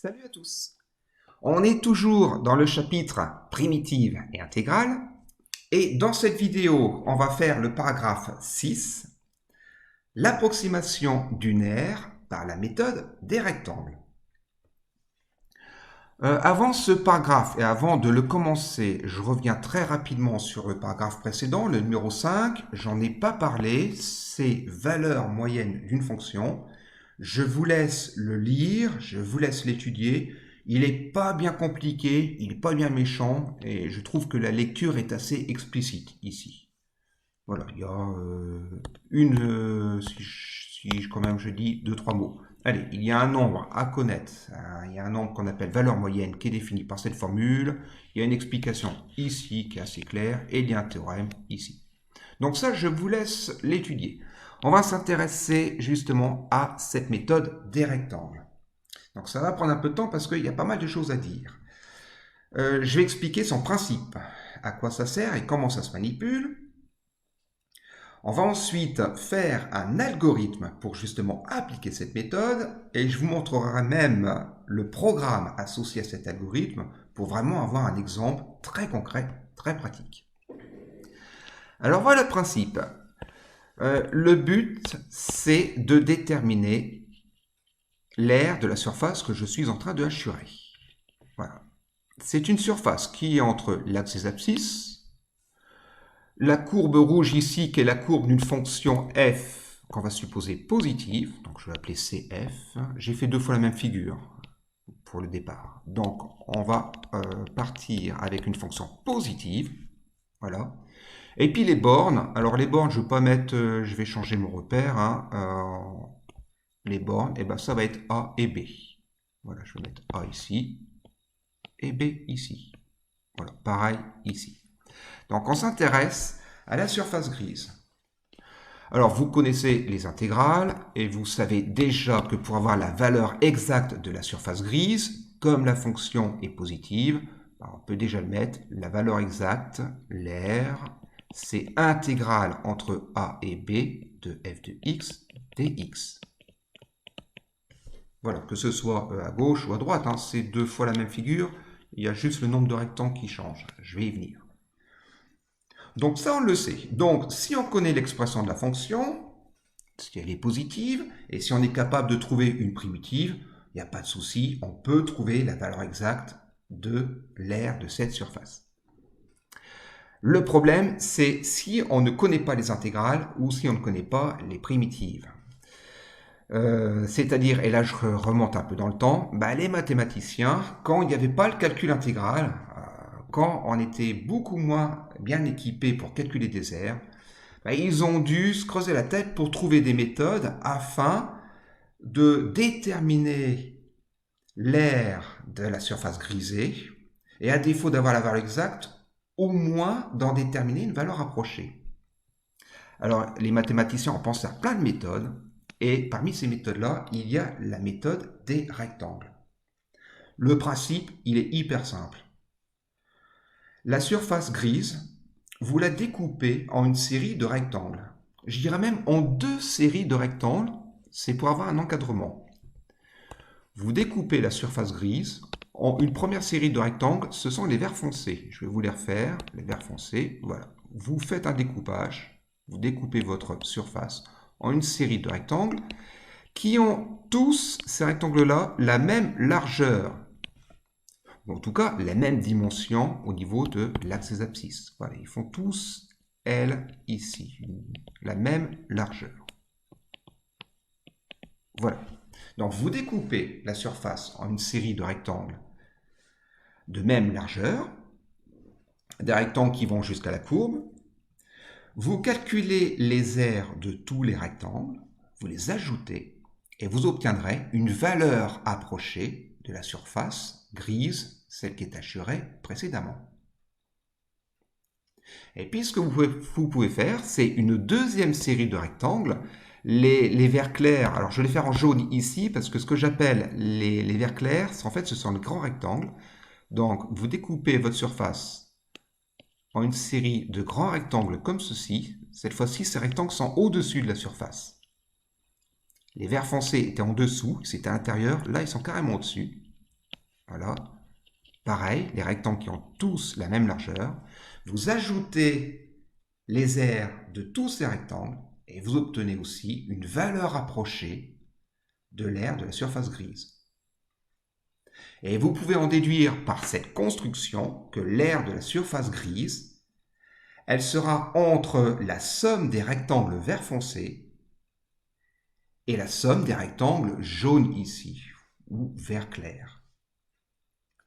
Salut à tous. On est toujours dans le chapitre primitive et intégrale. Et dans cette vidéo, on va faire le paragraphe 6, l'approximation d'une aire par la méthode des rectangles. Avant ce paragraphe et avant de le commencer, je reviens très rapidement sur le paragraphe précédent, le numéro 5. J'en ai pas parlé, c'est valeur moyenne d'une fonction. Je vous laisse le lire, je vous laisse l'étudier. Il n'est pas bien compliqué, il n'est pas bien méchant, et je trouve que la lecture est assez explicite ici. Voilà, il y a quand même je dis 2-3 mots. Allez, il y a un nombre à connaître, il y a un nombre qu'on appelle valeur moyenne qui est défini par cette formule, il y a une explication ici qui est assez claire, et il y a un théorème ici. Donc ça, je vous laisse l'étudier. On va s'intéresser justement à cette méthode des rectangles. Donc ça va prendre un peu de temps parce qu'il y a pas mal de choses à dire. Je vais expliquer son principe, à quoi ça sert et comment ça se manipule. On va ensuite faire un algorithme pour justement appliquer cette méthode et je vous montrerai même le programme associé à cet algorithme pour vraiment avoir un exemple très concret, très pratique. Alors voilà le principe. Le but, c'est de déterminer l'aire de la surface que je suis en train de hachurer. Voilà. C'est une surface qui est entre l'axe des abscisses, la courbe rouge ici, qui est la courbe d'une fonction f qu'on va supposer positive, donc je vais appeler CF. J'ai fait 2 fois la même figure pour le départ. Donc on va partir avec une fonction positive. Voilà. Et puis les bornes, alors les bornes, je vais pas mettre, je vais changer mon repère. Les bornes, et ben ça va être A et B. Voilà, je vais mettre A ici et B ici. Voilà, pareil ici. Donc on s'intéresse à la surface grise. Alors vous connaissez les intégrales et vous savez déjà que pour avoir la valeur exacte de la surface grise, comme la fonction est positive, on peut déjà le mettre, la valeur exacte, l'aire, c'est intégrale entre A et B de f de x dx. Voilà, que ce soit à gauche ou à droite, c'est 2 fois la même figure, il y a juste le nombre de rectangles qui change, je vais y venir. Donc ça, on le sait. Donc, si on connaît l'expression de la fonction, si elle est positive, et si on est capable de trouver une primitive, il n'y a pas de souci, on peut trouver la valeur exacte de l'aire de cette surface. Le problème, c'est si on ne connaît pas les intégrales ou si on ne connaît pas les primitives. C'est-à-dire, et là je remonte un peu dans le temps, les mathématiciens, quand il n'y avait pas le calcul intégral, quand on était beaucoup moins bien équipé pour calculer des aires, ils ont dû se creuser la tête pour trouver des méthodes afin de déterminer l'aire de la surface grisée et à défaut d'avoir la valeur exacte, au moins d'en déterminer une valeur approchée. Alors les mathématiciens ont pensé à plein de méthodes et parmi ces méthodes-là, il y a la méthode des rectangles. Le principe, il est hyper simple. La surface grise, vous la découpez en une série de rectangles. Je dirais même en 2 séries de rectangles, c'est pour avoir un encadrement. Vous découpez la surface grise en une première série de rectangles, ce sont les verts foncés. Je vais vous les refaire, les verts foncés, voilà. Vous faites un découpage, vous découpez votre surface en une série de rectangles qui ont tous, ces rectangles-là, la même largeur. En tout cas, la même dimension au niveau de l'axe des abscisses. Voilà, ils font tous L ici, la même largeur. Voilà. Donc vous découpez la surface en une série de rectangles de même largeur, des rectangles qui vont jusqu'à la courbe. Vous calculez les aires de tous les rectangles, vous les ajoutez et vous obtiendrez une valeur approchée de la surface grise, celle qui est hachurée précédemment. Et puis ce que vous pouvez faire, c'est une deuxième série de rectangles. Les verts clairs, alors je vais les faire en jaune ici, parce que ce que j'appelle les verts clairs, en fait ce sont les grands rectangles. Donc vous découpez votre surface en une série de grands rectangles comme ceci. Cette fois-ci, ces rectangles sont au-dessus de la surface. Les verts foncés étaient en dessous, c'était à l'intérieur, là ils sont carrément au-dessus. Voilà. Pareil, les rectangles qui ont tous la même largeur. Vous ajoutez les aires de tous ces rectangles et vous obtenez aussi une valeur approchée de l'aire de la surface grise. Et vous pouvez en déduire par cette construction que l'aire de la surface grise, elle sera entre la somme des rectangles vert foncé et la somme des rectangles jaunes ici, ou vert clair.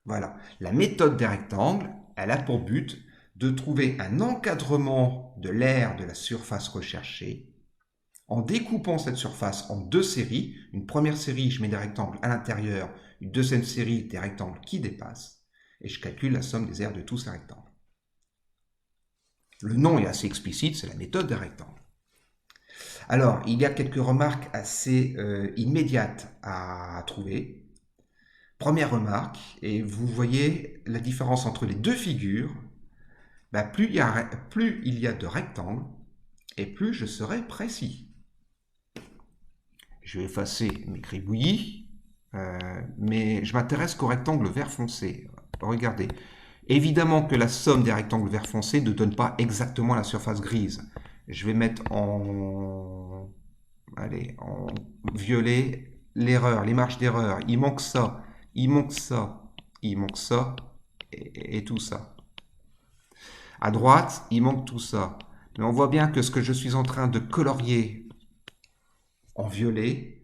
Voilà, la méthode des rectangles, elle a pour but de trouver un encadrement de l'aire de la surface recherchée en découpant cette surface en deux séries. Une première série, je mets des rectangles à l'intérieur, une deuxième série, des rectangles qui dépassent, et je calcule la somme des aires de tous ces rectangles. Le nom est assez explicite, c'est la méthode des rectangles. Alors, il y a quelques remarques assez immédiates à trouver. Première remarque, et vous voyez la différence entre les deux figures, plus il y a de rectangles, et plus je serai précis. Je vais effacer mes gribouillis, mais je m'intéresse qu'au rectangle vert foncé. Regardez, évidemment que la somme des rectangles vert foncé ne donne pas exactement la surface grise. Je vais mettre en violet l'erreur, les marges d'erreur. Il manque ça, il manque ça, il manque ça, et tout ça. À droite, il manque tout ça. Mais on voit bien que ce que je suis en train de colorier en violet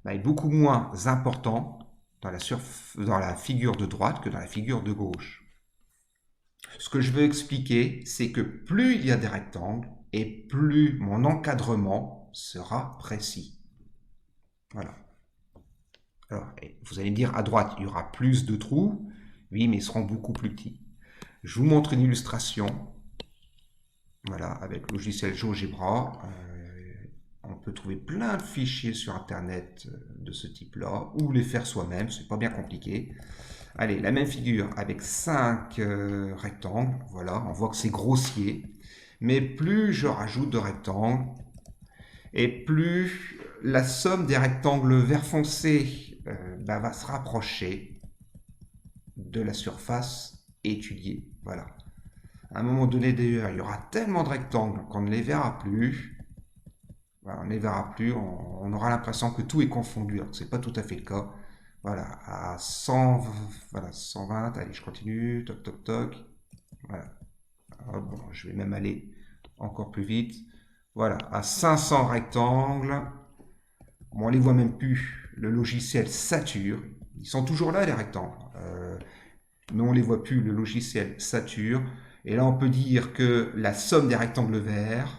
est beaucoup moins important dans la figure de droite que dans la figure de gauche. Ce que je veux expliquer, c'est que plus il y a des rectangles, et plus mon encadrement sera précis. Voilà. Alors, vous allez me dire, à droite, il y aura plus de trous. Oui, mais ils seront beaucoup plus petits. Je vous montre une illustration. Voilà, avec le logiciel GeoGebra. On peut trouver plein de fichiers sur Internet de ce type-là, ou les faire soi-même, c'est pas bien compliqué. Allez, la même figure avec 5 rectangles. Voilà, on voit que c'est grossier. Mais plus je rajoute de rectangles, et plus la somme des rectangles vert foncé va se rapprocher de la surface étudiée. Voilà. À un moment donné, d'ailleurs, il y aura tellement de rectangles qu'on ne les verra plus. Voilà, on ne les verra plus. On aura l'impression que tout est confondu. Alors que ce n'est pas tout à fait le cas. Voilà, à 100, voilà, 120. Allez, je continue. Toc, toc, toc. Voilà. Alors, bon, je vais même aller encore plus vite. Voilà, à 500 rectangles. Bon, on ne les voit même plus. Le logiciel sature. Ils sont toujours là, les rectangles. Mais on ne les voit plus. Le logiciel sature. Et là, on peut dire que la somme des rectangles verts,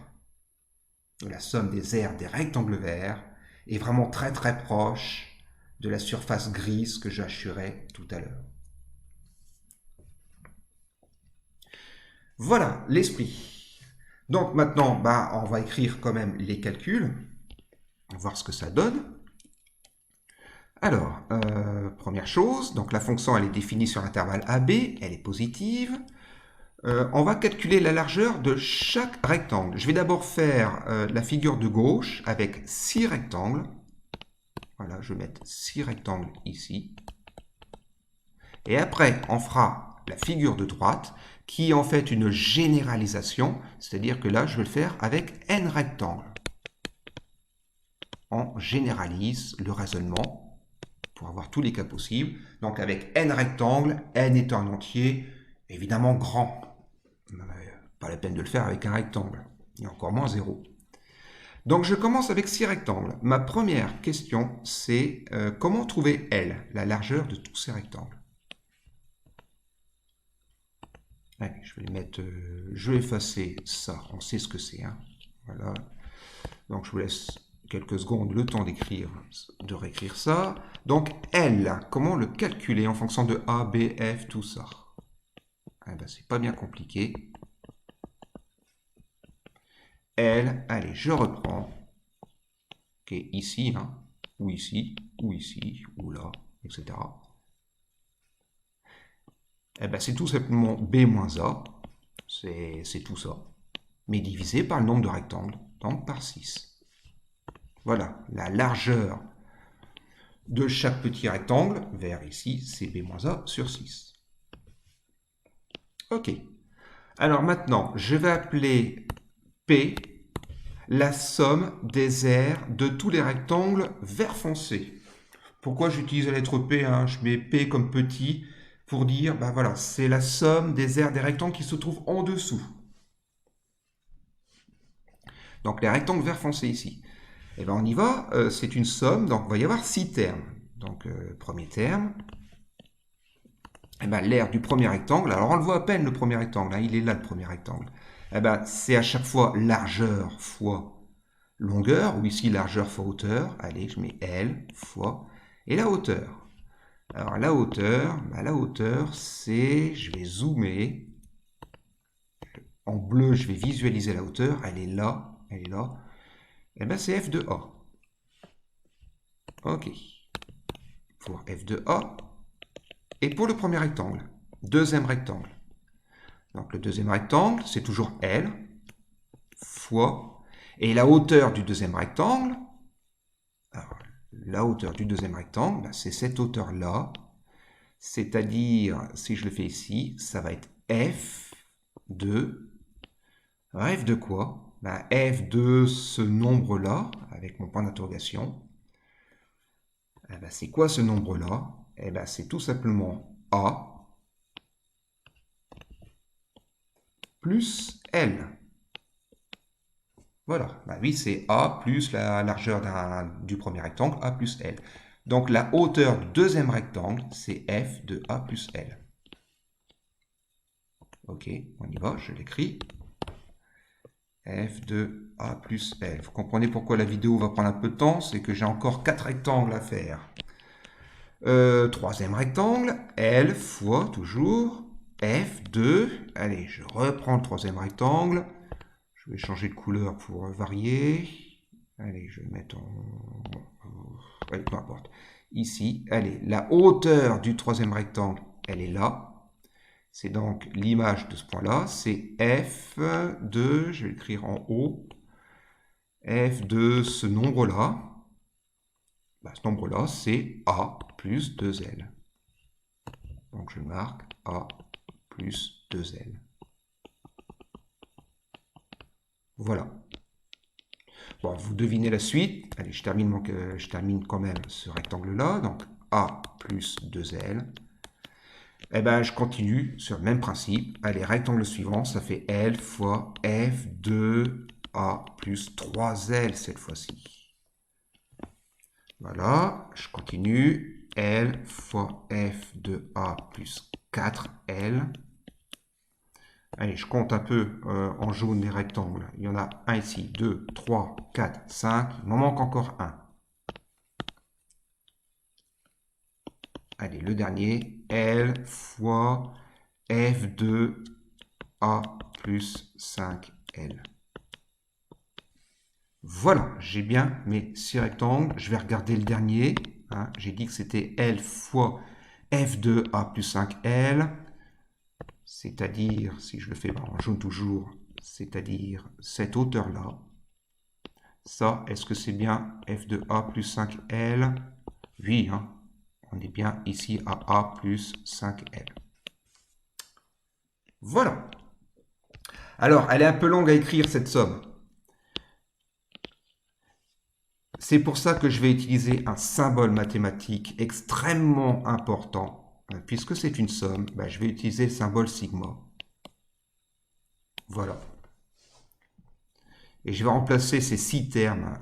la somme des aires des rectangles verts, est vraiment très très proche de la surface grise que j'assurais tout à l'heure. Voilà l'esprit. Donc maintenant, on va écrire quand même les calculs, voir ce que ça donne. Alors, première chose, donc la fonction elle est définie sur l'intervalle AB, elle est positive. On va calculer la largeur de chaque rectangle. Je vais d'abord faire la figure de gauche avec 6 rectangles. Voilà, je vais mettre 6 rectangles ici. Et après, on fera la figure de droite, qui est en fait une généralisation, c'est-à-dire que là, je vais le faire avec n rectangles. On généralise le raisonnement pour avoir tous les cas possibles. Donc avec n rectangles, n est un entier, évidemment grand. Pas la peine de le faire avec un rectangle, et encore moins 0. Donc je commence avec 6 rectangles. Ma première question, c'est comment trouver L, la largeur de tous ces rectangles. Allez, je vais les mettre, je vais effacer ça, on sait ce que c'est. Hein. Voilà. Donc je vous laisse quelques secondes le temps de réécrire ça. Donc L, comment le calculer en fonction de A, B, F, tout ça? Eh ben, c'est pas bien compliqué. L, allez, je reprends, qui est ici, hein, ou ici, ou ici, ou là, etc. Eh ben, c'est tout simplement B moins A, c'est tout ça, mais divisé par le nombre de rectangles, donc par 6. Voilà, la largeur de chaque petit rectangle, vers ici, c'est b-a sur 6. Ok. Alors maintenant, je vais appeler P la somme des aires de tous les rectangles vert foncé. Pourquoi j'utilise la lettre P, hein? Je mets P comme petit pour dire, ben voilà, c'est la somme des aires des rectangles qui se trouvent en dessous. Donc les rectangles vert foncé ici. Et ben on y va, c'est une somme, donc il va y avoir 6 termes. Donc premier terme, et ben, l'aire du premier rectangle, alors on le voit à peine le premier rectangle, hein, il est là le premier rectangle. Et ben, c'est à chaque fois largeur fois longueur, ou ici largeur fois hauteur. Allez, je mets L fois, et la hauteur. Alors la hauteur, c'est, je vais zoomer. En bleu, je vais visualiser la hauteur, elle est là, elle est là. Et bien c'est f de a. Ok. Pour f de a. Et pour le premier rectangle, deuxième rectangle. Donc le deuxième rectangle, c'est toujours L fois, et la hauteur du deuxième rectangle, alors, la hauteur du deuxième rectangle, c'est cette hauteur-là, c'est-à-dire, si je le fais ici, ça va être f de, f de quoi? F de ce nombre-là, avec mon point d'interrogation. C'est quoi ce nombre-là? C'est tout simplement A plus L. Voilà, oui, c'est A plus la largeur du premier rectangle, A plus L. Donc la hauteur du deuxième rectangle, c'est F de A plus L. Ok, on y va, je l'écris. F de A plus L. Vous comprenez pourquoi la vidéo va prendre un peu de temps, c'est que j'ai encore 4 rectangles à faire. Troisième rectangle, L fois toujours F de... Allez, je reprends le troisième rectangle. Je vais changer de couleur pour varier. Allez, je vais mettre en... Allez, peu importe. Ici, allez, la hauteur du troisième rectangle, elle est là. C'est donc l'image de ce point-là. C'est f de, je vais l'écrire en haut, f de ce nombre-là. Ce nombre-là, c'est a plus 2l. Donc je marque a plus 2l. Voilà. Bon, vous devinez la suite. Allez, je termine quand même ce rectangle-là. Donc, A plus 2L. Eh bien, je continue sur le même principe. Allez, rectangle suivant, ça fait L fois F de A plus 3L cette fois-ci. Voilà, je continue. L fois F de A plus 4L. Allez, je compte un peu en jaune les rectangles. Il y en a un ici, 2, 3, 4, 5. Il m'en manque encore un. Allez, le dernier, L fois F de A plus 5L. Voilà, j'ai bien mes 6 rectangles. Je vais regarder le dernier. Hein. J'ai dit que c'était L fois F de A plus 5L. C'est-à-dire, si je le fais en jaune toujours, c'est-à-dire cette hauteur-là. Ça, est-ce que c'est bien f de a plus 5L? Oui, hein, on est bien ici à a plus 5L. Voilà. Alors, elle est un peu longue à écrire, cette somme. C'est pour ça que je vais utiliser un symbole mathématique extrêmement important. Puisque c'est une somme, je vais utiliser le symbole sigma. Voilà. Et je vais remplacer ces 6 termes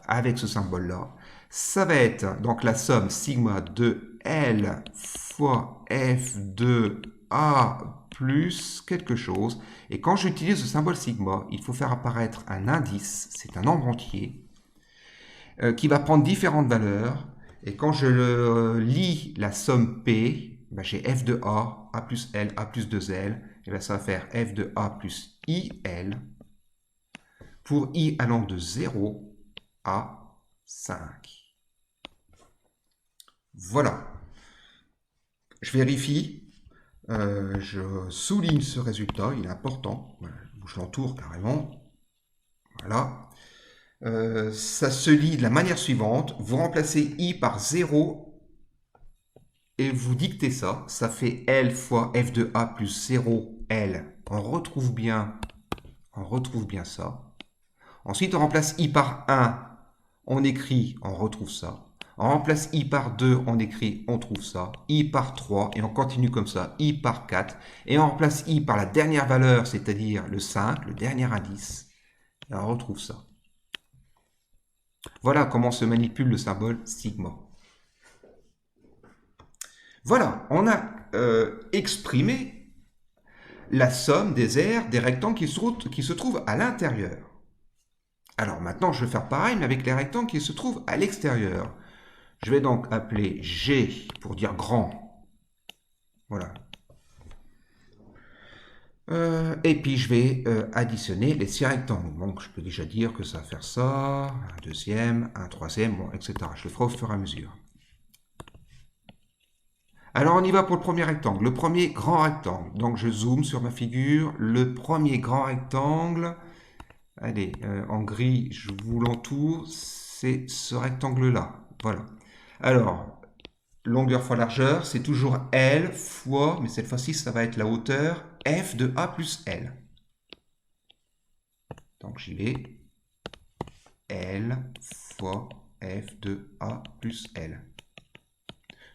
avec ce symbole-là. Ça va être donc la somme sigma de L fois F de A plus quelque chose. Et quand j'utilise le symbole sigma, il faut faire apparaître un indice, c'est un nombre entier, qui va prendre différentes valeurs. Et quand je lis la somme P, j'ai F de A plus L, A plus 2L, et ça va faire F de A plus IL, pour i allant de 0 à 5. Voilà. Je vérifie, je souligne ce résultat, il est important. Je l'entoure carrément. Voilà. Ça se lit de la manière suivante. Vous remplacez i par 0 et vous dictez ça. Ça fait L fois f de a plus 0, L. On retrouve bien ça. Ensuite, on remplace i par 1. On écrit, on retrouve ça. On remplace i par 2, on écrit, on trouve ça. I par 3, et on continue comme ça. I par 4. Et on remplace i par la dernière valeur, c'est-à-dire le 5, le dernier indice. Et on retrouve ça. Voilà comment se manipule le symbole sigma. Voilà, on a exprimé la somme des aires des rectangles qui se trouvent à l'intérieur. Alors maintenant, je vais faire pareil, mais avec les rectangles qui se trouvent à l'extérieur. Je vais donc appeler G pour dire grand. Voilà. Et puis je vais additionner les 6 rectangles. Donc je peux déjà dire que ça va faire ça, un deuxième, un troisième, bon, etc. Je le ferai au fur et à mesure. Alors on y va pour le premier rectangle, le premier grand rectangle. Donc je zoome sur ma figure, le premier grand rectangle. Allez, en gris, je vous l'entoure, c'est ce rectangle-là. Voilà. Alors, longueur fois largeur, c'est toujours L fois, mais cette fois-ci, ça va être la hauteur f de a plus L. Donc j'y vais. L fois f de a plus L.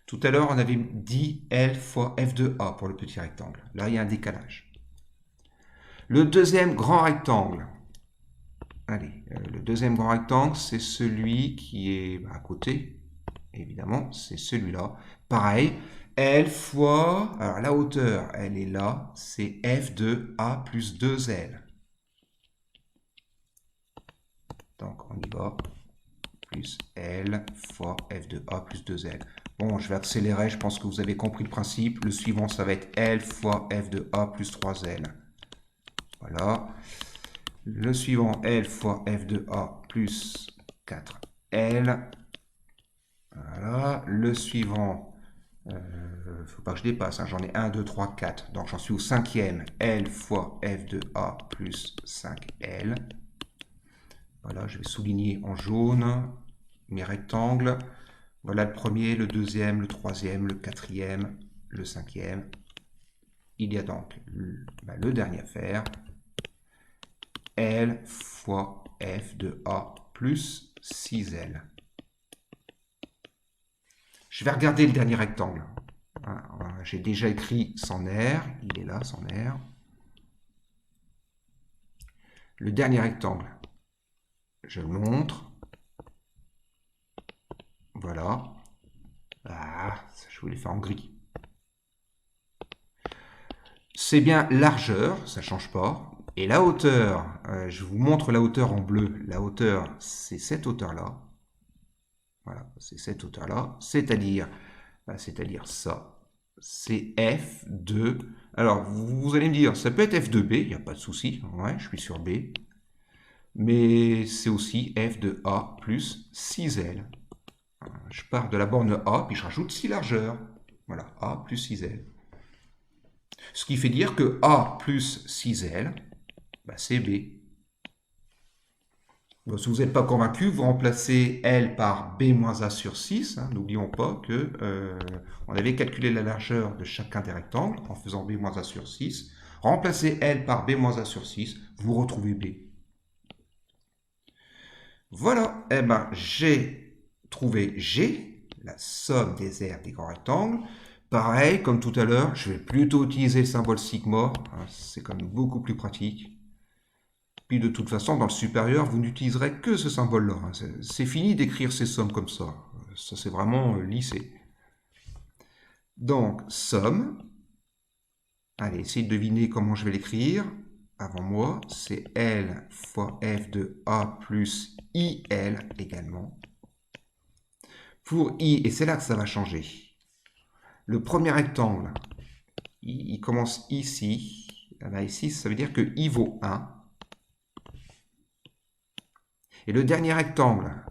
Tout à l'heure, on avait dit L fois f de a pour le petit rectangle. Là, il y a un décalage. Le deuxième grand rectangle. Allez, le deuxième grand rectangle, c'est celui qui est à côté. Évidemment, c'est celui-là. Pareil, L fois... Alors, la hauteur, elle est là. C'est f de a plus 2L. Donc, on y va. Plus L fois f de a plus 2L. Bon, je vais accélérer. Je pense que vous avez compris le principe. Le suivant, ça va être L fois f de a plus 3L. Voilà. Le suivant, L fois f de a plus 4L. Voilà. Le suivant, il ne faut pas que je dépasse, hein, j'en ai 1, 2, 3, 4. Donc j'en suis au cinquième, L fois f de a plus 5L. Voilà, je vais souligner en jaune mes rectangles. Voilà le premier, le deuxième, le troisième, le quatrième, le cinquième. Il y a donc le dernier à faire. L fois f de a plus 6L. Je vais regarder le dernier rectangle. J'ai déjà écrit sans air. Il est là, sans air. Le dernier rectangle. Je le montre. Voilà. Ah, je voulais faire en gris. C'est bien largeur, ça ne change pas. Et la hauteur, je vous montre la hauteur en bleu. La hauteur, c'est cette hauteur-là. Voilà, c'est cette hauteur-là. C'est-à-dire ça. C'est f de... Alors, vous allez me dire, ça peut être f de b, il n'y a pas de souci. Ouais, je suis sur b. Mais c'est aussi f de a plus 6L. Je pars de la borne a, puis je rajoute 6 largeurs. Voilà, a plus 6L. Ce qui fait dire que a plus 6L, bah, c'est b. Bon, si vous n'êtes pas convaincu, vous remplacez L par b moins a sur 6. Hein. N'oublions pas que on avait calculé la largeur de chacun des rectangles en faisant b moins a sur 6. Remplacez L par b moins a sur 6, vous retrouvez b. Voilà, eh ben, j'ai trouvé G, la somme des aires des grands rectangles. Pareil, comme tout à l'heure, je vais plutôt utiliser le symbole sigma, hein, c'est quand même beaucoup plus pratique. Puis de toute façon, dans le supérieur, vous n'utiliserez que ce symbole-là. Hein. C'est fini d'écrire ces sommes comme ça. Ça, c'est vraiment lissé. Donc, somme. Allez, essayez de deviner comment je vais l'écrire. Avant moi, c'est L fois f de a plus IL également. Pour I, et c'est là que ça va changer. Le premier rectangle, il commence ici. Là, ici, ça veut dire que I vaut 1. Et le dernier rectangle,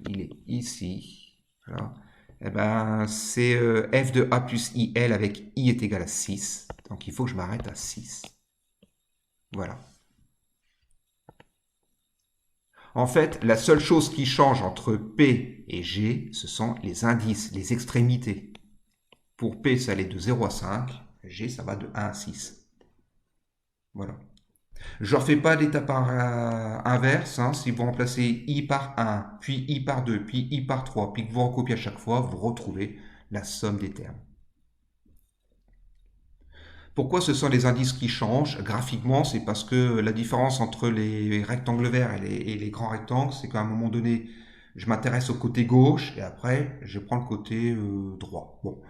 il est ici. Voilà. Eh ben, c'est f de a plus IL avec I est égal à 6. Donc, il faut que je m'arrête à 6. Voilà. En fait, la seule chose qui change entre P et G, ce sont les indices, les extrémités. Pour P, ça allait de 0 à 5, G, ça va de 1 à 6. Voilà. Je ne refais pas l'étape inverse. Hein. Si vous remplacez I par 1, puis I par 2, puis I par 3, puis que vous recopiez à chaque fois, vous retrouvez la somme des termes. Pourquoi ce sont les indices qui changent? Graphiquement, c'est parce que la différence entre les rectangles verts et les grands rectangles, c'est qu'à un moment donné, je m'intéresse au côté gauche et après, je prends le côté droit. Bon,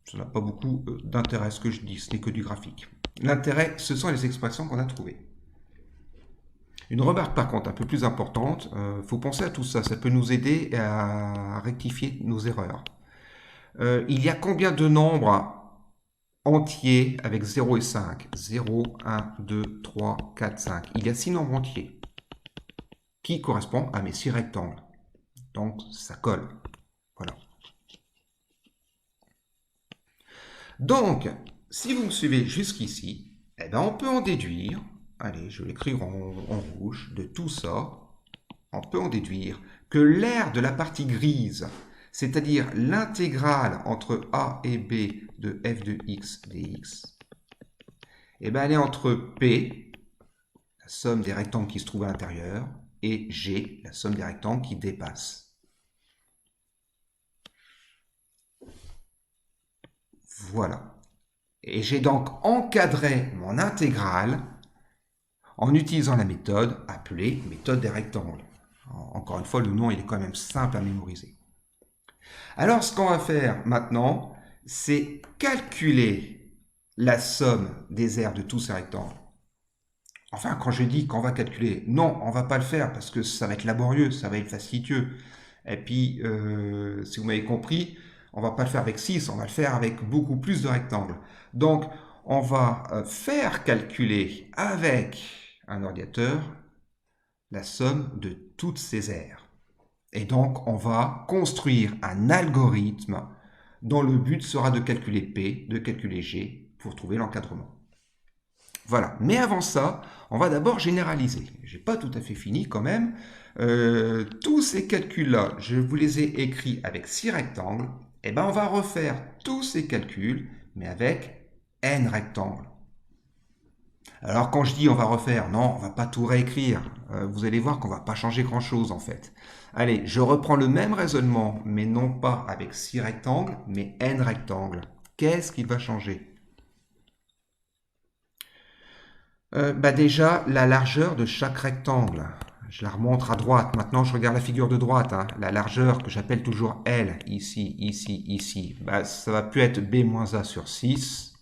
ça n'a pas beaucoup d'intérêt ce que je dis, ce n'est que du graphique. L'intérêt, ce sont les expressions qu'on a trouvées. Une remarque par contre un peu plus importante, faut penser à tout ça, ça peut nous aider à rectifier nos erreurs. Il y a combien de nombres entiers avec 0 et 5? 0, 1, 2, 3, 4, 5. Il y a 6 nombres entiers qui correspondent à mes 6 rectangles. Donc ça colle. Voilà. Donc, si vous me suivez jusqu'ici, eh ben on peut en déduire, allez, je vais l'écrire en rouge, de tout ça, on peut en déduire que l'aire de la partie grise, c'est-à-dire l'intégrale entre a et b de f de x dx, eh ben elle est entre P, la somme des rectangles qui se trouvent à l'intérieur, et G, la somme des rectangles qui dépassent. Voilà. Et j'ai donc encadré mon intégrale en utilisant la méthode appelée méthode des rectangles. Encore une fois, le nom il est quand même simple à mémoriser. Alors, ce qu'on va faire maintenant, c'est calculer la somme des aires de tous ces rectangles. Enfin, quand je dis qu'on va calculer, non, on ne va pas le faire parce que ça va être laborieux, ça va être fastidieux. Et puis, si vous m'avez compris, on ne va pas le faire avec 6, on va le faire avec beaucoup plus de rectangles. Donc, on va faire calculer avec un ordinateur la somme de toutes ces aires. Et donc, on va construire un algorithme dont le but sera de calculer P, de calculer G pour trouver l'encadrement. Voilà. Mais avant ça, on va d'abord généraliser. Je n'ai pas tout à fait fini quand même. Tous ces calculs-là, je vous les ai écrits avec 6 rectangles. Et bien, on va refaire tous ces calculs, mais avec n rectangles. Alors quand je dis on va refaire, non, on va pas tout réécrire. Vous allez voir qu'on va pas changer grand-chose en fait. Allez, je reprends le même raisonnement, mais non pas avec 6 rectangles, mais n rectangles. Qu'est-ce qui va changer? Déjà, la largeur de chaque rectangle. Je la remonte à droite. Maintenant, je regarde la figure de droite. Hein. La largeur que j'appelle toujours L, ici, ici, ici. Ça va plus être B-A sur 6.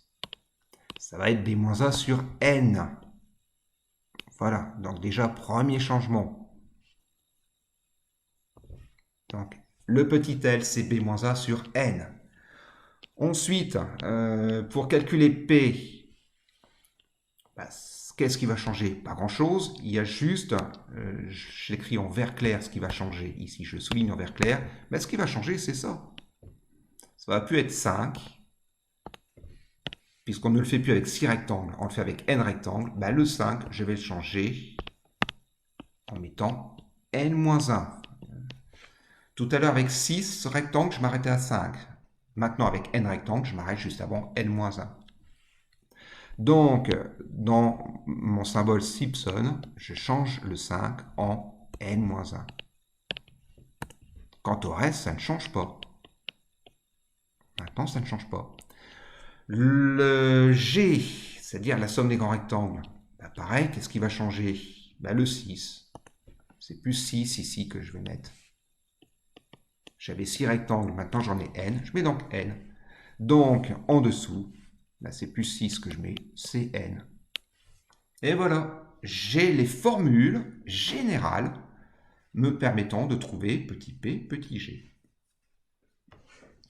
Ça va être B-A sur N. Voilà, donc déjà, premier changement. Donc, le petit L, c'est B-A sur N. Ensuite, pour calculer P, qu'est-ce qui va changer? Pas grand-chose. Il y a juste, j'écris en vert clair ce qui va changer. Ici, je souligne en vert clair. Mais ce qui va changer, c'est ça. Ça va plus être 5, puisqu'on ne le fait plus avec 6 rectangles, on le fait avec n rectangles. Le 5, je vais le changer en mettant n-1. Tout à l'heure, avec 6 rectangles, je m'arrêtais à 5. Maintenant, avec n rectangles, je m'arrête juste avant n-1. Donc, dans mon symbole Simpson, je change le 5 en n-1. Quant au reste, ça ne change pas. Maintenant, ça ne change pas. Le G, c'est-à-dire la somme des grands rectangles, pareil, qu'est-ce qui va changer? Le 6. C'est plus 6 ici que je vais mettre. J'avais 6 rectangles, maintenant j'en ai n. Je mets donc n. Donc, en dessous, c'est plus 6 que je mets, c'est n. Et voilà, j'ai les formules générales me permettant de trouver petit p, petit g.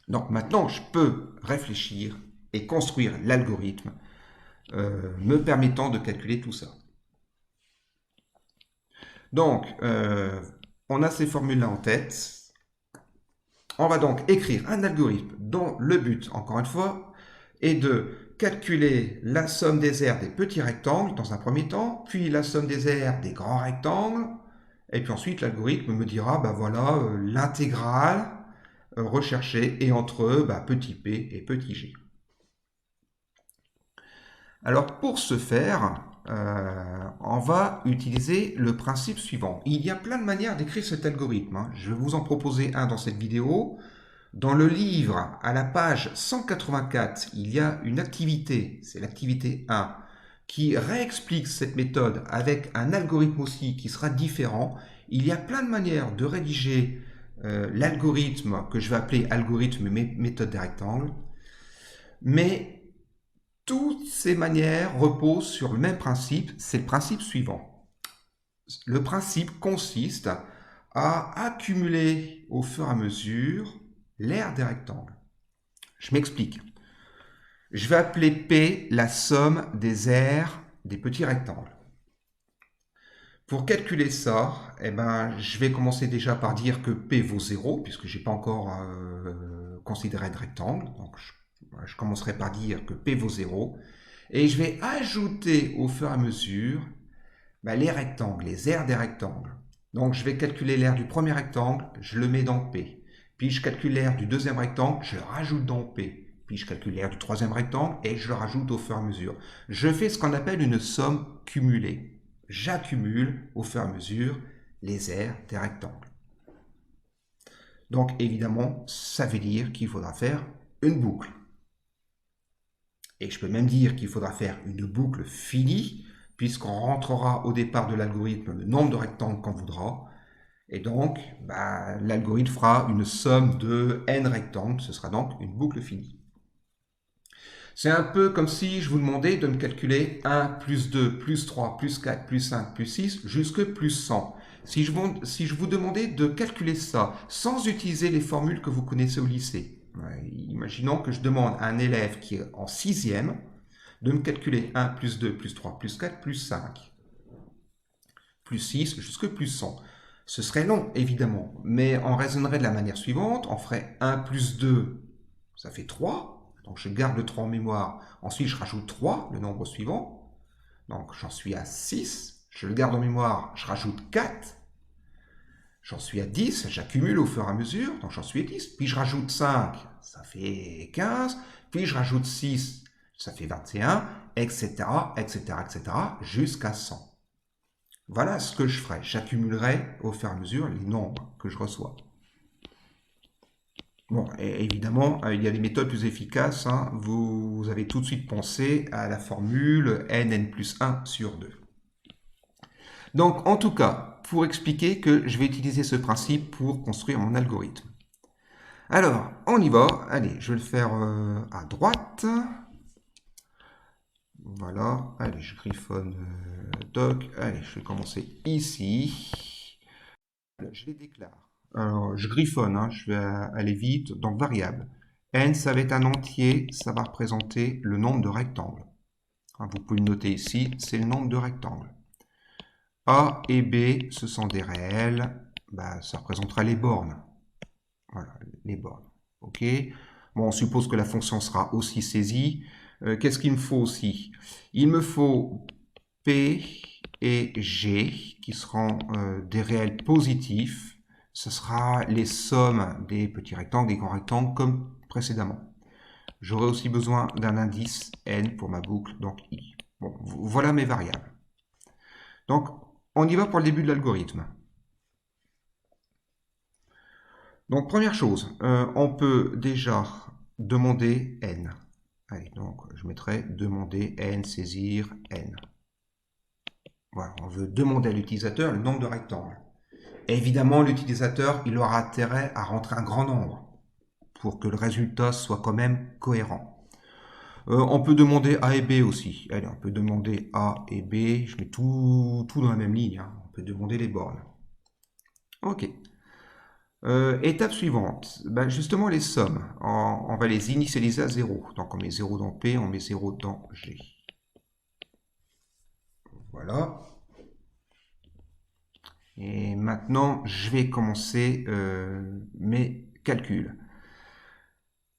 Donc maintenant, je peux réfléchir et construire l'algorithme me permettant de calculer tout ça. Donc, on a ces formules-là en tête. On va donc écrire un algorithme dont le but, encore une fois, est de calculer la somme des aires des petits rectangles dans un premier temps, puis la somme des aires des grands rectangles, et puis ensuite l'algorithme me dira, ben voilà, l'intégrale recherchée est entre petit p et petit g. Alors pour ce faire, on va utiliser le principe suivant. Il y a plein de manières d'écrire cet algorithme, hein. Je vais vous en proposer un dans cette vidéo. Dans le livre, à la page 184, il y a une activité, c'est l'activité 1, qui réexplique cette méthode avec un algorithme aussi qui sera différent. Il y a plein de manières de rédiger l'algorithme que je vais appeler algorithme méthode des rectangles. Mais toutes ces manières reposent sur le même principe, c'est le principe suivant. Le principe consiste à accumuler au fur et à mesure l'aire des rectangles. Je m'explique. Je vais appeler P la somme des aires des petits rectangles. Pour calculer ça, je vais commencer déjà par dire que P vaut 0, puisque je n'ai pas encore considéré de rectangle. Donc je commencerai par dire que P vaut 0. Et je vais ajouter au fur et à mesure les rectangles, les aires des rectangles. Donc je vais calculer l'aire du premier rectangle, je le mets dans P. Puis je calcule l'aire du deuxième rectangle, je le rajoute dans P. Puis je calcule l'aire du troisième rectangle et je le rajoute au fur et à mesure. Je fais ce qu'on appelle une somme cumulée. J'accumule au fur et à mesure les aires des rectangles. Donc évidemment, ça veut dire qu'il faudra faire une boucle. Et je peux même dire qu'il faudra faire une boucle finie, puisqu'on rentrera au départ de l'algorithme le nombre de rectangles qu'on voudra. Et donc, l'algorithme fera une somme de n rectangles, ce sera donc une boucle finie. C'est un peu comme si je vous demandais de me calculer 1, plus 2, plus 3, plus 4, plus 5, plus 6, jusque plus 100. Si je vous demandais de calculer ça sans utiliser les formules que vous connaissez au lycée, imaginons que je demande à un élève qui est en 6e de me calculer 1, plus 2, plus 3, plus 4, plus 5, plus 6, jusque plus 100. Ce serait long, évidemment, mais on raisonnerait de la manière suivante. On ferait 1 plus 2, ça fait 3. Donc je garde le 3 en mémoire. Ensuite, je rajoute 3, le nombre suivant. Donc j'en suis à 6. Je le garde en mémoire, je rajoute 4. J'en suis à 10, j'accumule au fur et à mesure, donc j'en suis à 10. Puis je rajoute 5, ça fait 15. Puis je rajoute 6, ça fait 21, etc., etc., etc., jusqu'à 100. Voilà ce que je ferai. J'accumulerai au fur et à mesure les nombres que je reçois. Bon, et évidemment, il y a des méthodes plus efficaces. Hein. Vous avez tout de suite pensé à la formule n plus 1 sur 2. Donc, en tout cas, pour expliquer que je vais utiliser ce principe pour construire mon algorithme. Alors, on y va. Allez, je vais le faire à droite. Voilà. Allez, je griffonne doc. Allez, je vais commencer ici. Je les déclare. Alors, je griffonne, hein, je vais aller vite. Donc, variable. N, ça va être un entier, ça va représenter le nombre de rectangles. Hein, vous pouvez le noter ici, c'est le nombre de rectangles. A et B, ce sont des réels, ça représentera les bornes. Voilà, les bornes. OK. Bon, on suppose que la fonction sera aussi saisie. Qu'est-ce qu'il me faut aussi? Il me faut P et G, qui seront des réels positifs. Ce sera les sommes des petits rectangles, des grands rectangles, comme précédemment. J'aurai aussi besoin d'un indice n pour ma boucle, donc i. Bon, voilà mes variables. Donc, on y va pour le début de l'algorithme. Donc, première chose, on peut déjà demander n. Allez, donc, je mettrai demander n, saisir n. Voilà, on veut demander à l'utilisateur le nombre de rectangles. Et évidemment, l'utilisateur, il aura intérêt à rentrer un grand nombre pour que le résultat soit quand même cohérent. On peut demander A et B aussi. Allez, on peut demander A et B. Je mets tout dans la même ligne. Hein. On peut demander les bornes. OK. Étape suivante. Justement, les sommes. On va les initialiser à 0. Donc, on met 0 dans P, on met 0 dans G. Voilà. Et maintenant, je vais commencer mes calculs.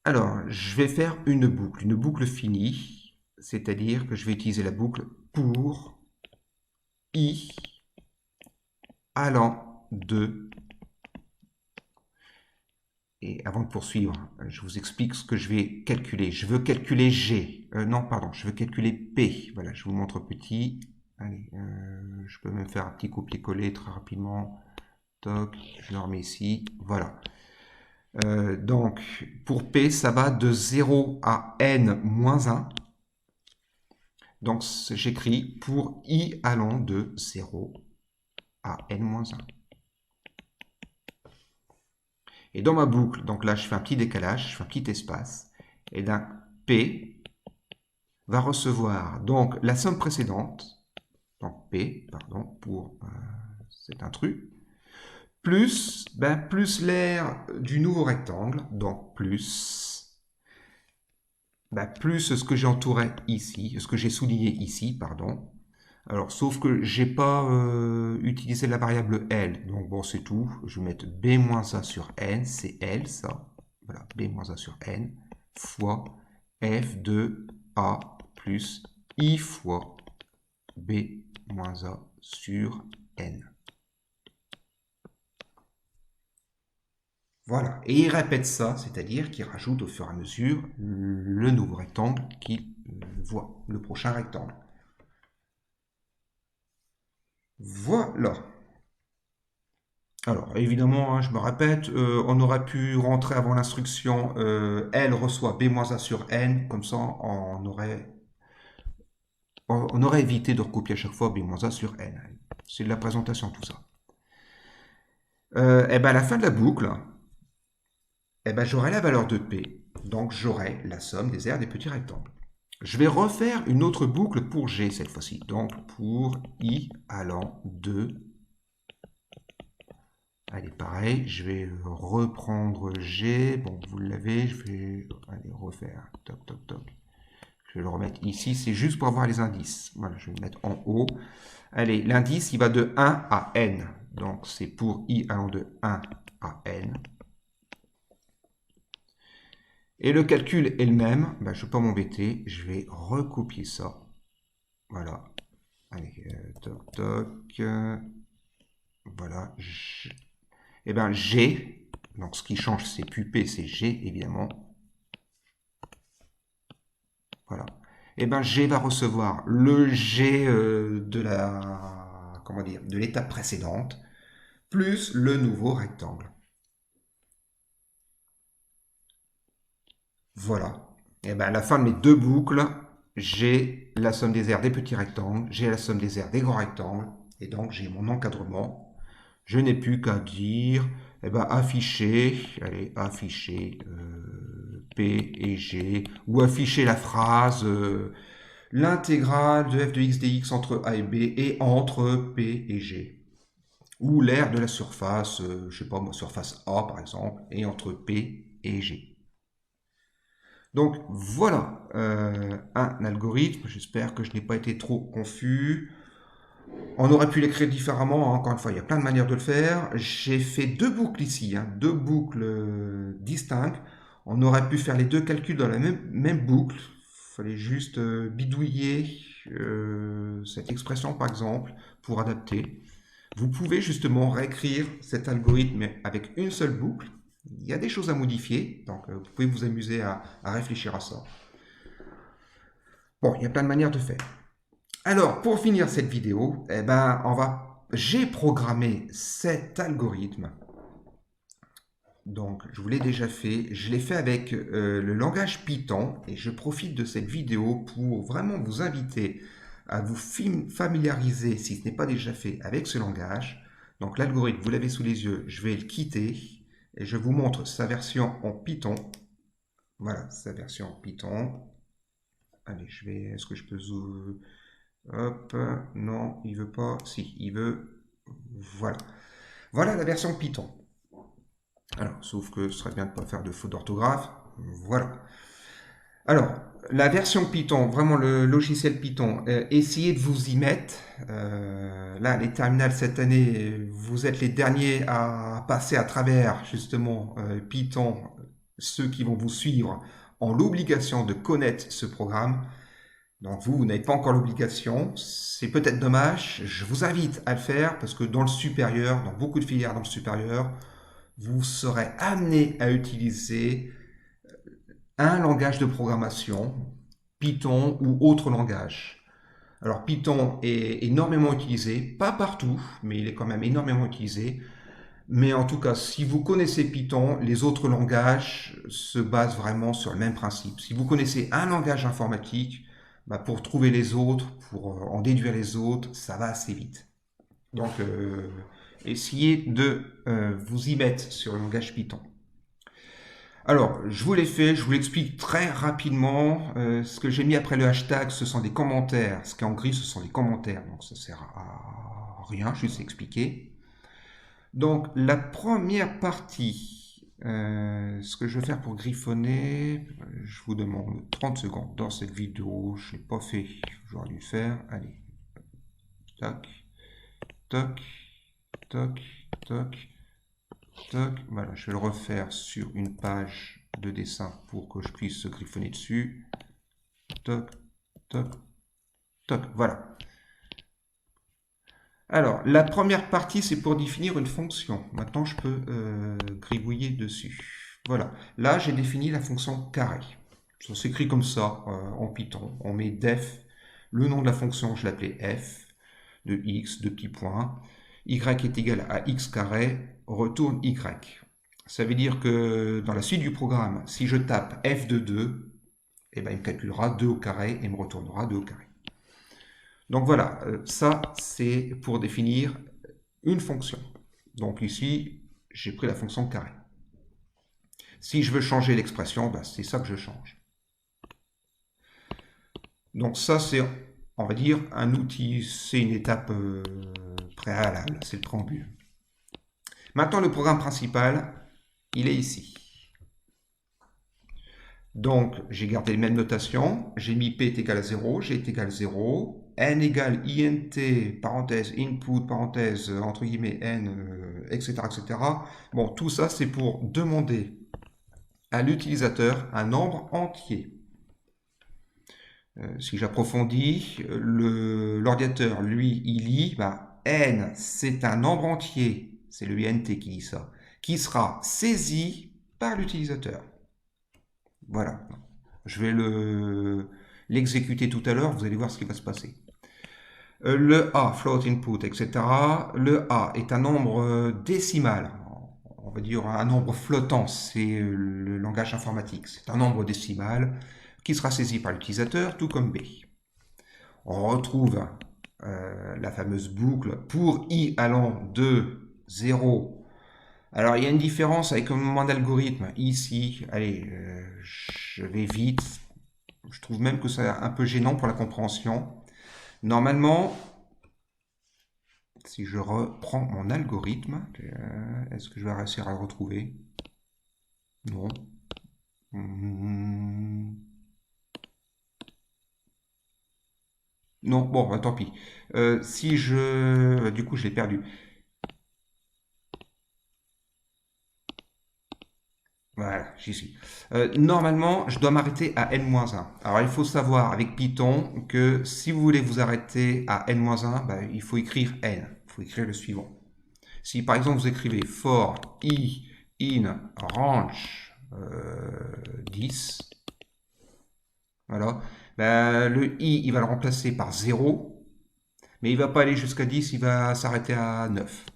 Alors, je vais faire une boucle finie, c'est-à-dire que je vais utiliser la boucle pour i allant de... Et avant de poursuivre, je vous explique ce que je vais calculer. Je veux calculer G. Non, pardon, je veux calculer P. Voilà, je vous montre petit. Allez, je peux même faire un petit copier-coller très rapidement. Toc, je le remets ici. Voilà. Donc, pour P, ça va de 0 à n moins 1. Donc, j'écris pour i allant de 0 à n moins 1. Et dans ma boucle, donc là, je fais un petit décalage, je fais un petit espace. Et là, P va recevoir donc la somme précédente, donc P, pardon, pour cet intrus, plus, plus l'aire du nouveau rectangle, donc plus, plus ce que j'ai entouré ici, ce que j'ai souligné ici, pardon. Alors, sauf que j'ai pas utilisé la variable L, donc bon, c'est tout. Je vais mettre B-A sur N, c'est L, ça. Voilà, B-A sur N, fois F de A plus I fois B-A sur N. Voilà, et il répète ça, c'est-à-dire qu'il rajoute au fur et à mesure le nouveau rectangle qu'il voit, le prochain rectangle. Voilà. Alors, évidemment, hein, je me répète, on aurait pu rentrer avant l'instruction L reçoit B-A sur N, comme ça on aurait évité de recopier à chaque fois B-A sur N. C'est de la présentation tout ça. Et bien à la fin de la boucle, j'aurai la valeur de P, donc j'aurai la somme des aires des petits rectangles. Je vais refaire une autre boucle pour G cette fois-ci, donc pour I allant de... Allez, pareil, je vais reprendre G. Bon, vous l'avez, je vais aller refaire. Toc, toc, toc. Je vais le remettre ici, c'est juste pour avoir les indices. Voilà, je vais le mettre en haut. Allez, l'indice, il va de 1 à n. Donc, c'est pour I allant de 1 à n. Et le calcul est le même. Je ne vais pas m'embêter. Je vais recopier ça. Voilà. Allez, toc, toc. Voilà. Et bien, G, donc ce qui change, c'est plus P, c'est G, évidemment. Voilà. Et bien, G va recevoir le G de la, comment dire, de l'étape précédente, plus le nouveau rectangle. Voilà. Et bien, à la fin de mes deux boucles, j'ai la somme des aires des petits rectangles, j'ai la somme des aires des grands rectangles, et donc j'ai mon encadrement. Je n'ai plus qu'à dire, afficher, allez, afficher P et G, ou afficher la phrase l'intégrale de f de x dx entre a et b et entre P et G. Ou l'aire de la surface, je sais pas moi, surface A par exemple, et entre P et G. Donc voilà un algorithme, j'espère que je n'ai pas été trop confus. On aurait pu l'écrire différemment, hein. Encore une fois, il y a plein de manières de le faire. J'ai fait deux boucles ici, hein, deux boucles distinctes. On aurait pu faire les deux calculs dans la même boucle. Il fallait juste bidouiller cette expression, par exemple, pour adapter. Vous pouvez justement réécrire cet algorithme avec une seule boucle. Il y a des choses à modifier, donc vous pouvez vous amuser à réfléchir à ça. Bon, il y a plein de manières de faire. Alors, pour finir cette vidéo, j'ai programmé cet algorithme. Donc, je vous l'ai déjà fait. Je l'ai fait avec le langage Python et je profite de cette vidéo pour vraiment vous inviter à vous familiariser, si ce n'est pas déjà fait, avec ce langage. Donc, l'algorithme, vous l'avez sous les yeux, je vais le quitter et je vous montre sa version en Python. Voilà, sa version en Python. Allez, est-ce que je peux zoomer? Hop, non, il veut pas. Si, il veut. Voilà. Voilà la version Python. Alors, sauf que ce serait bien de ne pas faire de faute d'orthographe. Voilà. Alors, la version Python, vraiment le logiciel Python, essayez de vous y mettre. Là, les terminales cette année, vous êtes les derniers à passer à travers justement Python ceux qui vont vous suivre ont l'obligation de connaître ce programme. Donc vous n'avez pas encore l'obligation, c'est peut-être dommage, je vous invite à le faire parce que dans le supérieur, dans beaucoup de filières dans le supérieur, vous serez amené à utiliser un langage de programmation, Python ou autre langage. Alors Python est énormément utilisé, pas partout, mais il est quand même énormément utilisé. Mais en tout cas, si vous connaissez Python, les autres langages se basent vraiment sur le même principe. Si vous connaissez un langage informatique, bah pour trouver les autres, pour en déduire les autres, ça va assez vite. Donc, essayez de vous y mettre sur le langage Python. Alors, je vous l'ai fait, je vous l'explique très rapidement. Ce que j'ai mis après le hashtag, ce sont des commentaires. Ce qui est en gris, ce sont des commentaires. Donc, ça sert à rien, juste expliquer. Donc, la première partie, ce que je vais faire pour griffonner, je vous demande 30 secondes. Dans cette vidéo, je n'ai pas fait, j'aurais dû le faire. Allez, tac, toc, toc, toc, toc. Voilà, je vais le refaire sur une page de dessin pour que je puisse griffonner dessus. Toc, toc, toc, voilà. Alors, la première partie, c'est pour définir une fonction. Maintenant, je peux gribouiller dessus. Voilà. Là, j'ai défini la fonction carré. Ça s'écrit comme ça en Python. On met def. Le nom de la fonction, je l'appelais f, de x, de petits points. Y est égal à x carré, retourne y. Ça veut dire que dans la suite du programme, si je tape f de 2, eh ben, il me calculera 2 au carré et me retournera 2 au carré. Donc voilà, ça c'est pour définir une fonction. Donc ici, j'ai pris la fonction carré. Si je veux changer l'expression, ben, c'est ça que je change. Donc ça c'est, on va dire, un outil, c'est une étape préalable, c'est le préambule. Maintenant le programme principal, il est ici. Donc j'ai gardé les mêmes notations, j'ai mis p est égal à 0, g est égal à 0, n égale int, parenthèse, input, parenthèse, entre guillemets, n, etc., etc. Bon, tout ça, c'est pour demander à l'utilisateur un nombre entier. Si j'approfondis, l'ordinateur, lui, il lit, bah, n, c'est un nombre entier, c'est le int qui dit ça, qui sera saisi par l'utilisateur. Voilà. Je vais l'exécuter tout à l'heure, vous allez voir ce qui va se passer. Le A, float input, etc. Le A est un nombre décimal, on va dire un nombre flottant, c'est le langage informatique. C'est un nombre décimal qui sera saisi par l'utilisateur, tout comme B. On retrouve la fameuse boucle pour I allant de 0. Alors, il y a une différence avec mon algorithme ici. Allez, je vais vite. Je trouve même que c'est un peu gênant pour la compréhension. Normalement, si je reprends mon algorithme, est-ce que je vais réussir à le retrouver? Non. Non, bon, bah, tant pis. Si je... Du coup, je l'ai perdu. Voilà, j'y suis. Normalement, je dois m'arrêter à n-1. Alors, il faut savoir avec Python que si vous voulez vous arrêter à n-1, ben, il faut écrire n. Il faut écrire le suivant. Si par exemple vous écrivez for i in range 10, voilà, ben, le i, il va le remplacer par 0, mais il ne va pas aller jusqu'à 10, il va s'arrêter à 9.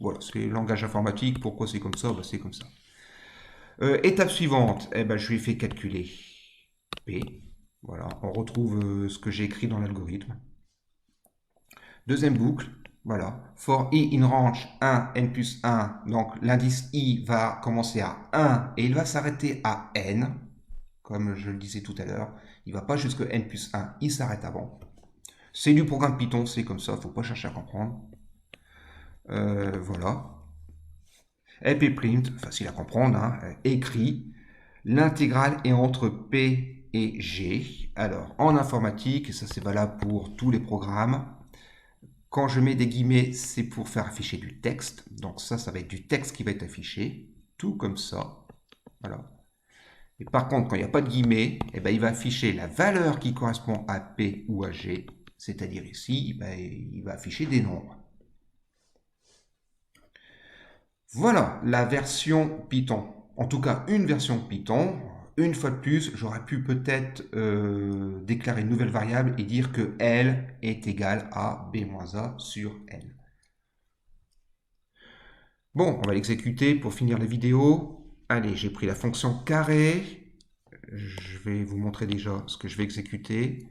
Voilà, c'est le langage informatique. Pourquoi c'est comme ça? Ben, c'est comme ça. Étape suivante, eh ben, je lui ai fait calculer P. Voilà, on retrouve ce que j'ai écrit dans l'algorithme. Deuxième boucle, voilà. For i in range 1, n plus 1, donc l'indice i va commencer à 1 et il va s'arrêter à n, comme je le disais tout à l'heure. Il ne va pas jusqu'à n plus 1, il s'arrête avant. C'est du programme Python, c'est comme ça, il ne faut pas chercher à comprendre. Voilà. ppprint, facile à comprendre, hein, écrit, l'intégrale est entre P et G. Alors, en informatique, et ça c'est valable pour tous les programmes, quand je mets des guillemets, c'est pour faire afficher du texte. Donc ça va être du texte qui va être affiché, tout comme ça. Voilà. Et par contre, quand il n'y a pas de guillemets, eh ben, il va afficher la valeur qui correspond à P ou à G, c'est-à-dire ici, ben, il va afficher des nombres. Voilà la version Python. En tout cas, une version Python. Une fois de plus, j'aurais pu peut-être déclarer une nouvelle variable et dire que L est égal à B-A sur N. Bon, on va l'exécuter pour finir la vidéo. Allez, j'ai pris la fonction carré. Je vais vous montrer déjà ce que je vais exécuter.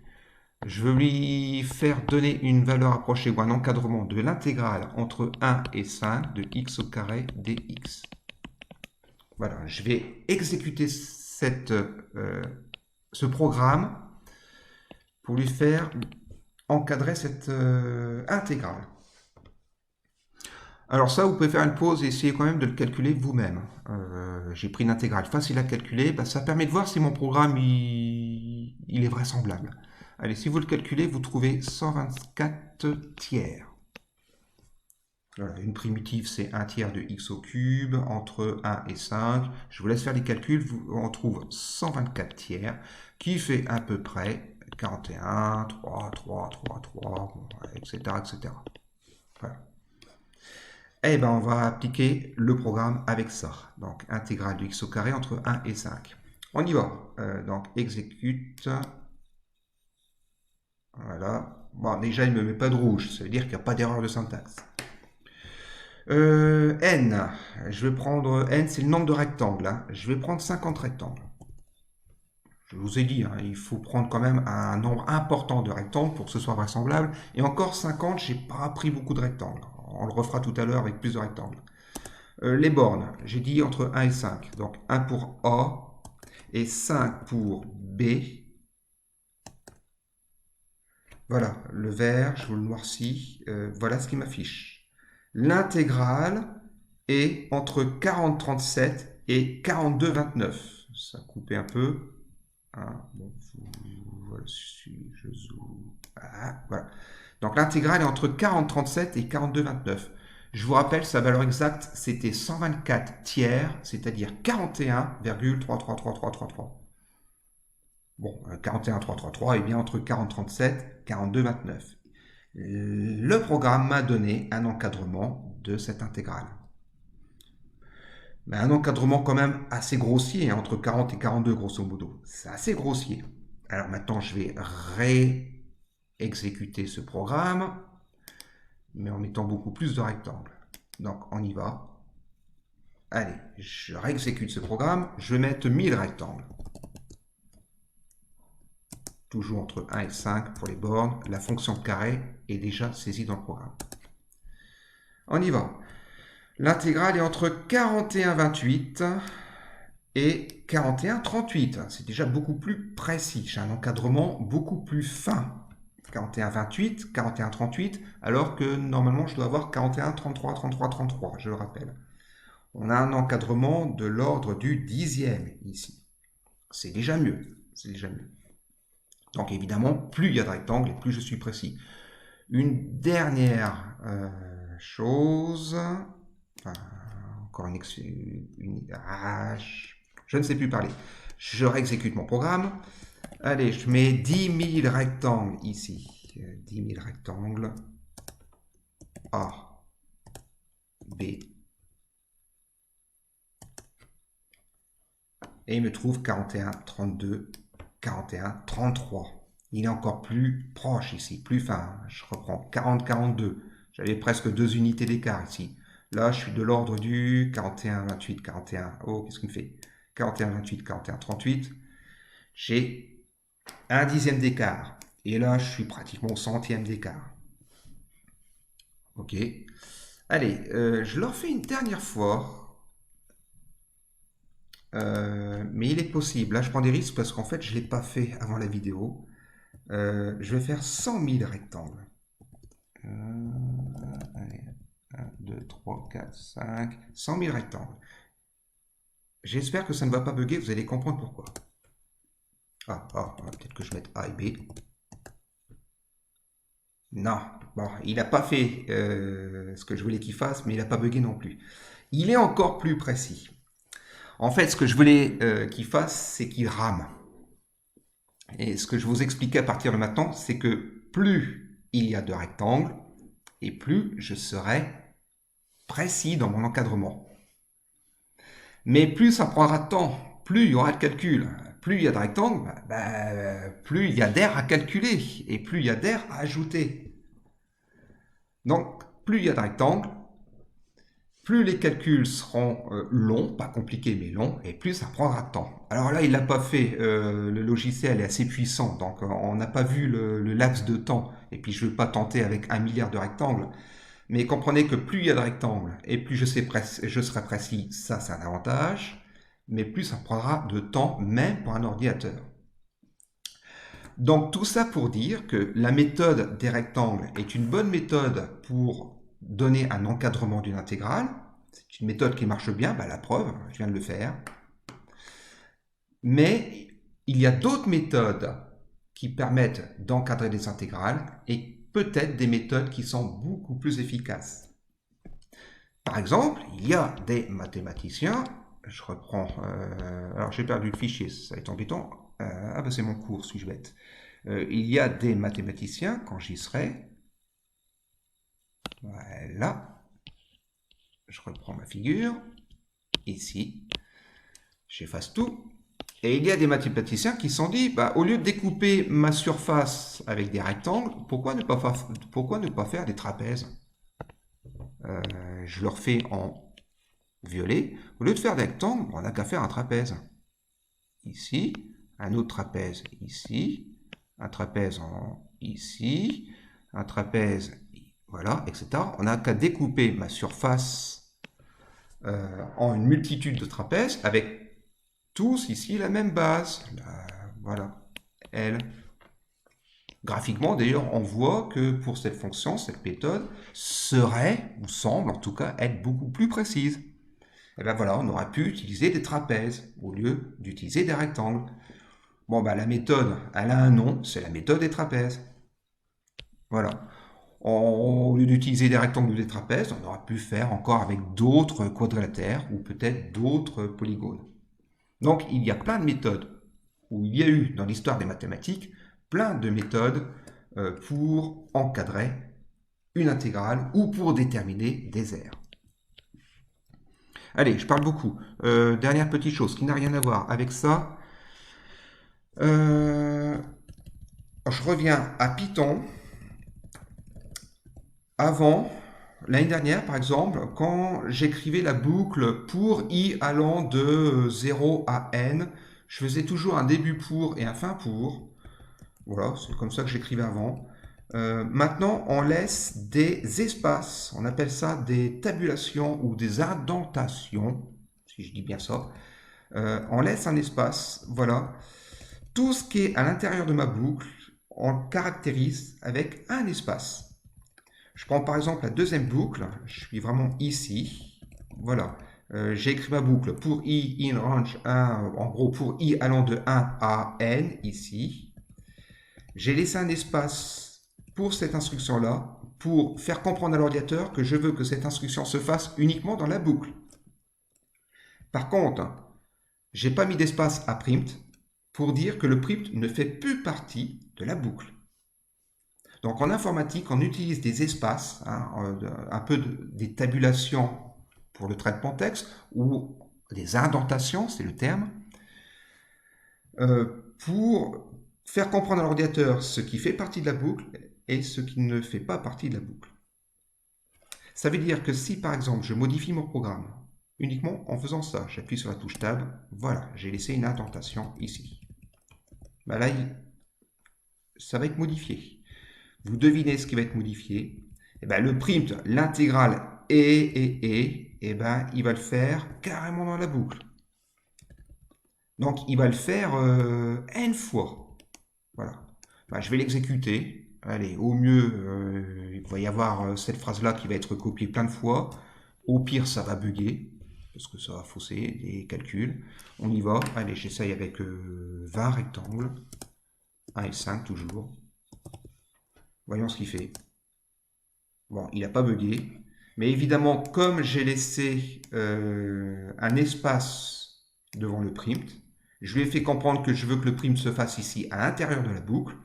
Je veux lui faire donner une valeur approchée ou un encadrement de l'intégrale entre 1 et 5 de x au carré dx. Voilà, je vais exécuter ce programme pour lui faire encadrer cette intégrale. Alors ça, vous pouvez faire une pause et essayer quand même de le calculer vous-même. J'ai pris une intégrale facile à calculer, ça permet de voir si mon programme il est vraisemblable. Allez, si vous le calculez, vous trouvez 124 tiers. Voilà, une primitive, c'est 1 tiers de x au cube, entre 1 et 5. Je vous laisse faire les calculs, on trouve 124 tiers, qui fait à peu près 41, 3, 3, 3, 3, etc., etc. Voilà. Eh bien, on va appliquer le programme avec ça. Donc, intégrale de x au carré entre 1 et 5. On y va. Donc, exécute. Voilà. Bon, déjà, il ne me met pas de rouge. Ça veut dire qu'il n'y a pas d'erreur de syntaxe. N. Je vais prendre... N, c'est le nombre de rectangles. Hein. Je vais prendre 50 rectangles. Je vous ai dit, hein, il faut prendre quand même un nombre important de rectangles pour que ce soit vraisemblable. Et encore 50, je n'ai pas pris beaucoup de rectangles. On le refera tout à l'heure avec plus de rectangles. Les bornes, j'ai dit entre 1 et 5. Donc 1 pour A et 5 pour B. Voilà, le vert, je vous le noircis. Voilà ce qui m'affiche. L'intégrale est entre 40,37 et 42,29. Ça a coupé un peu. Hein, bon, voilà, je zoome. Ah, voilà. Donc l'intégrale est entre 40,37 et 42,29. Je vous rappelle, sa valeur exacte, c'était 124 tiers, c'est-à-dire 41,333333. Bon, 41,333 est bien entre 40,37 et 42,29. Le programme m'a donné un encadrement de cette intégrale. Mais un encadrement quand même assez grossier, hein, entre 40 et 42 grosso modo. C'est assez grossier. Alors maintenant, je vais réexécuter ce programme, mais en mettant beaucoup plus de rectangles. Donc on y va. Allez, je réexécute ce programme. Je vais mettre 1000 rectangles. Toujours entre 1 et 5 pour les bornes. La fonction carré est déjà saisie dans le programme. On y va. L'intégrale est entre 41,28 et 41,38. C'est déjà beaucoup plus précis. J'ai un encadrement beaucoup plus fin. 41,28, 41,38, alors que normalement je dois avoir 41,33, 33, 33, je le rappelle. On a un encadrement de l'ordre du dixième ici. C'est déjà mieux. C'est déjà mieux. Donc évidemment, plus il y a de rectangles et plus je suis précis. Une dernière chose. Encore je ne sais plus parler. Je réexécute mon programme. Allez, je mets 10 000 rectangles ici. 10 000 rectangles. A, B. Et il me trouve 41, 32, 41, 33. Il est encore plus proche ici, plus fin. Je reprends 40, 42. J'avais presque 2 unités d'écart ici. Là, je suis de l'ordre du 41, 28, 41. Oh, qu'est-ce qu'il me fait? 41, 28, 41, 38. J'ai un dixième d'écart. Et là, je suis pratiquement au centième d'écart. Ok. Allez, je le refais une dernière fois. Mais il est possible. Là, je prends des risques parce qu'en fait, je ne l'ai pas fait avant la vidéo. Je vais faire 100 000 rectangles. 1, 2, 3, 4, 5, 100 000 rectangles. J'espère que ça ne va pas bugger, vous allez comprendre pourquoi. Peut-être que je mette A et B. Non, bon, il n'a pas fait ce que je voulais qu'il fasse, mais il n'a pas bugué non plus. Il est encore plus précis. En fait, ce que je voulais qu'il fasse, c'est qu'il rame. Et ce que je vous expliquais à partir de maintenant, c'est que plus il y a de rectangles, et plus je serai précis dans mon encadrement. Mais plus ça prendra de temps, plus il y aura de calcul. Plus il y a de rectangles, plus il y a d'air à calculer, et plus il y a d'air à ajouter. Donc, plus il y a de rectangles, plus les calculs seront longs, pas compliqués mais longs, et plus ça prendra de temps. Alors là, il l'a pas fait, le logiciel est assez puissant, donc on n'a pas vu le laps de temps, et puis je ne vais pas tenter avec 1 milliard de rectangles, mais comprenez que plus il y a de rectangles, et plus je serai précis, ça c'est un avantage, mais plus ça prendra de temps, même pour un ordinateur. Donc tout ça pour dire que la méthode des rectangles est une bonne méthode pour donner un encadrement d'une intégrale. C'est une méthode qui marche bien, la preuve, je viens de le faire. Mais il y a d'autres méthodes qui permettent d'encadrer des intégrales et peut-être des méthodes qui sont beaucoup plus efficaces. Par exemple, il y a des mathématiciens, je reprends, alors j'ai perdu le fichier, ça va être embêtant, c'est mon cours, suis-je bête. Il y a des mathématiciens, quand j'y serai, voilà, je reprends ma figure, ici, j'efface tout, et il y a des mathématiciens qui se sont dit, au lieu de découper ma surface avec des rectangles, pourquoi ne pas faire des trapèzes? Je le refais en violet, au lieu de faire des rectangles, on n'a qu'à faire un trapèze. Ici, un autre trapèze ici, un trapèze ici, un trapèze, voilà, etc. On n'a qu'à découper ma surface en une multitude de trapèzes avec tous ici la même base. Voilà, L. Graphiquement, d'ailleurs, on voit que pour cette fonction, cette méthode serait, ou semble en tout cas, être beaucoup plus précise. Et bien voilà, on aurait pu utiliser des trapèzes au lieu d'utiliser des rectangles. Bon, la méthode, elle a un nom, c'est la méthode des trapèzes. Voilà. Au lieu d'utiliser des rectangles ou des trapèzes, on aurait pu faire encore avec d'autres quadrilatères ou peut-être d'autres polygones. Donc, il y a plein de méthodes, ou il y a eu dans l'histoire des mathématiques, plein de méthodes pour encadrer une intégrale ou pour déterminer des aires. Allez, je parle beaucoup. Dernière petite chose qui n'a rien à voir avec ça. Je reviens à Python. Avant, l'année dernière par exemple, quand j'écrivais la boucle pour i allant de 0 à n, je faisais toujours un début pour et un fin pour. Voilà, c'est comme ça que j'écrivais avant. Maintenant, on laisse des espaces, on appelle ça des tabulations ou des indentations, si je dis bien ça. On laisse un espace, voilà. Tout ce qui est à l'intérieur de ma boucle, on le caractérise avec un espace. Je prends par exemple la deuxième boucle, je suis vraiment ici, voilà. J'ai écrit ma boucle pour i in range 1, en gros pour i allant de 1 à n, ici. J'ai laissé un espace pour cette instruction-là, pour faire comprendre à l'ordinateur que je veux que cette instruction se fasse uniquement dans la boucle. Par contre, j'ai pas mis d'espace à print pour dire que le print ne fait plus partie de la boucle. Donc en informatique, on utilise des espaces, un peu des tabulations pour le traitement texte, ou des indentations, c'est le terme, pour faire comprendre à l'ordinateur ce qui fait partie de la boucle et ce qui ne fait pas partie de la boucle. Ça veut dire que si par exemple je modifie mon programme uniquement en faisant ça, j'appuie sur la touche Tab, voilà, j'ai laissé une indentation ici. Là, ça va être modifié. Vous devinez ce qui va être modifié. Le print, l'intégrale il va le faire carrément dans la boucle. Donc, il va le faire n fois. Voilà. Je vais l'exécuter. Allez, au mieux, il va y avoir cette phrase-là qui va être copiée plein de fois. Au pire, ça va bugger, parce que ça va fausser les calculs. On y va. Allez, j'essaye avec 20 rectangles. 1 et 5 toujours. Voyons ce qu'il fait. Bon, il n'a pas bugué. Mais évidemment, comme j'ai laissé un espace devant le print. Je lui ai fait comprendre que je veux que le print se fasse ici à l'intérieur de la boucle,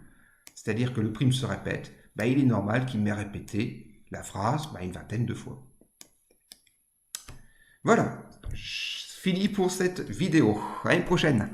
c'est-à-dire que le print se répète. Ben, il est normal qu'il m'ait répété la phrase une vingtaine de fois. Voilà, fini pour cette vidéo. À une prochaine.